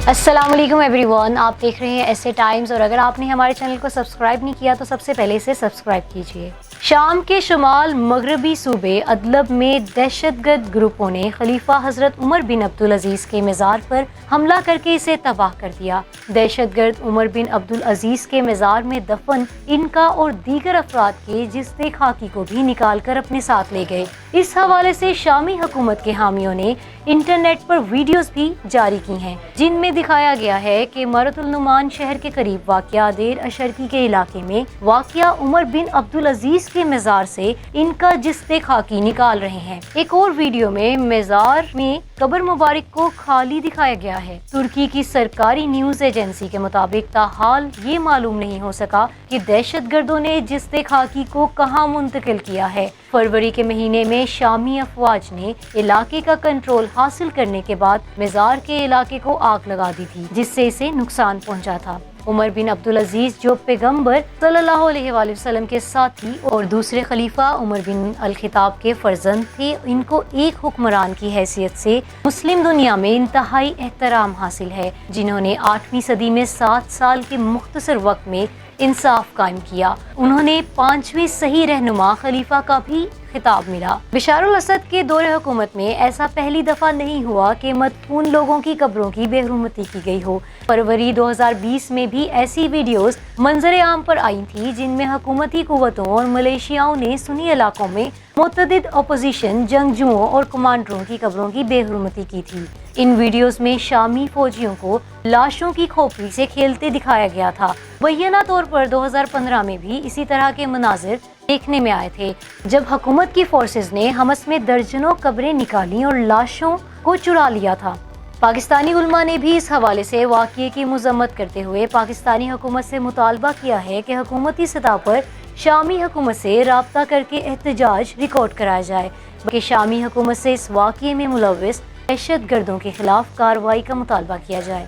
السلام علیکم every one, آپ دیکھ رہے ہیں ایسے ٹائمز، اور اگر آپ نے ہمارے چینل کو سبسکرائب نہیں کیا تو سب سے پہلے اسے سبسکرائب کیجیے۔ شام کے شمال مغربی صوبے ادلب میں دہشت گرد گروپوں نے خلیفہ حضرت عمر بن عبدالعزیز کے مزار پر حملہ کر کے اسے تباہ کر دیا۔ دہشت گرد عمر بن عبدالعزیز کے مزار میں دفن ان کا اور دیگر افراد کے جسد خاکی کو بھی نکال کر اپنے ساتھ لے گئے۔ اس حوالے سے شامی حکومت کے حامیوں نے انٹرنیٹ پر ویڈیوز بھی جاری کی ہیں، جن میں دکھایا گیا ہے کہ مرت النعمان شہر کے قریب واقع دیر اشرکی کے علاقے میں واقع عمر بن عبدالعزیز کے مزار سے ان کا جسد خاکی نکال رہے ہیں۔ ایک اور ویڈیو میں مزار میں قبر مبارک کو خالی دکھایا گیا ہے۔ ترکی کی سرکاری نیوز ایجنسی کے مطابق تاحال یہ معلوم نہیں ہو سکا کہ دہشت گردوں نے جسد خاکی کو کہاں منتقل کیا ہے۔ فروری کے مہینے میں شامی افواج نے علاقے کا کنٹرول حاصل کرنے کے بعد مزار کے علاقے کو آگ لگا دی تھی، جس سے اسے نقصان پہنچا تھا۔ عمر بن عبدالعزیز جو پیغمبر صلی اللہ علیہ وآلہ وسلم کے ساتھی اور دوسرے خلیفہ عمر بن الخطاب کے فرزند تھے، ان کو ایک حکمران کی حیثیت سے مسلم دنیا میں انتہائی احترام حاصل ہے، جنہوں نے 8ویں صدی میں 7 سال کے مختصر وقت میں انصاف قائم کیا۔ انہوں نے 5ویں صحیح رہنما خلیفہ کا بھی خطاب ملا۔ بشار الاسد کے دور حکومت میں ایسا پہلی دفعہ نہیں ہوا کہ مدفون لوگوں کی قبروں کی بے حرمتی کی گئی ہو۔ فروری 2020 میں بھی ایسی ویڈیوز منظر عام پر آئی تھی، جن میں حکومتی قوتوں اور ملیشیاؤں نے سنی علاقوں میں متعدد اپوزیشن جنگجوؤں اور کمانڈروں کی قبروں کی بے حرمتی کی تھی۔ ان ویڈیوز میں شامی فوجیوں کو لاشوں کی کھوپڑی سے کھیلتے دکھایا گیا تھا۔ مبینہ طور پر 2015 میں بھی اسی طرح کے مناظر دیکھنے میں آئے تھے، جب حکومت کی فورسز نے حمص میں درجنوں قبریں نکالیں اور لاشوں کو چرا لیا تھا۔ پاکستانی علماء نے بھی اس حوالے سے واقعے کی مذمت کرتے ہوئے پاکستانی حکومت سے مطالبہ کیا ہے کہ حکومتی سطح پر شامی حکومت سے رابطہ کر کے احتجاج ریکارڈ کرایا جائے، بلکہ شامی حکومت سے اس واقعے میں ملوث دہشت گردوں کے خلاف کارروائی کا مطالبہ کیا جائے۔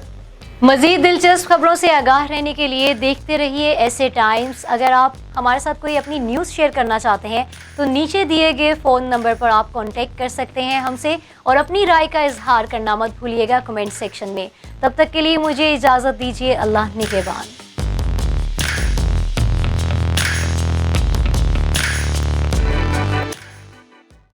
مزید دلچسپ خبروں سے آگاہ رہنے کے لیے دیکھتے رہیے ایسے ٹائمز۔ اگر آپ ہمارے ساتھ کوئی اپنی نیوز شیئر کرنا چاہتے ہیں تو نیچے دیے گئے فون نمبر پر آپ کانٹیکٹ کر سکتے ہیں ہم سے، اور اپنی رائے کا اظہار کرنا مت بھولیے گا کمنٹ سیکشن میں۔ تب تک کے لیے مجھے اجازت دیجیے، اللہ نگہبان۔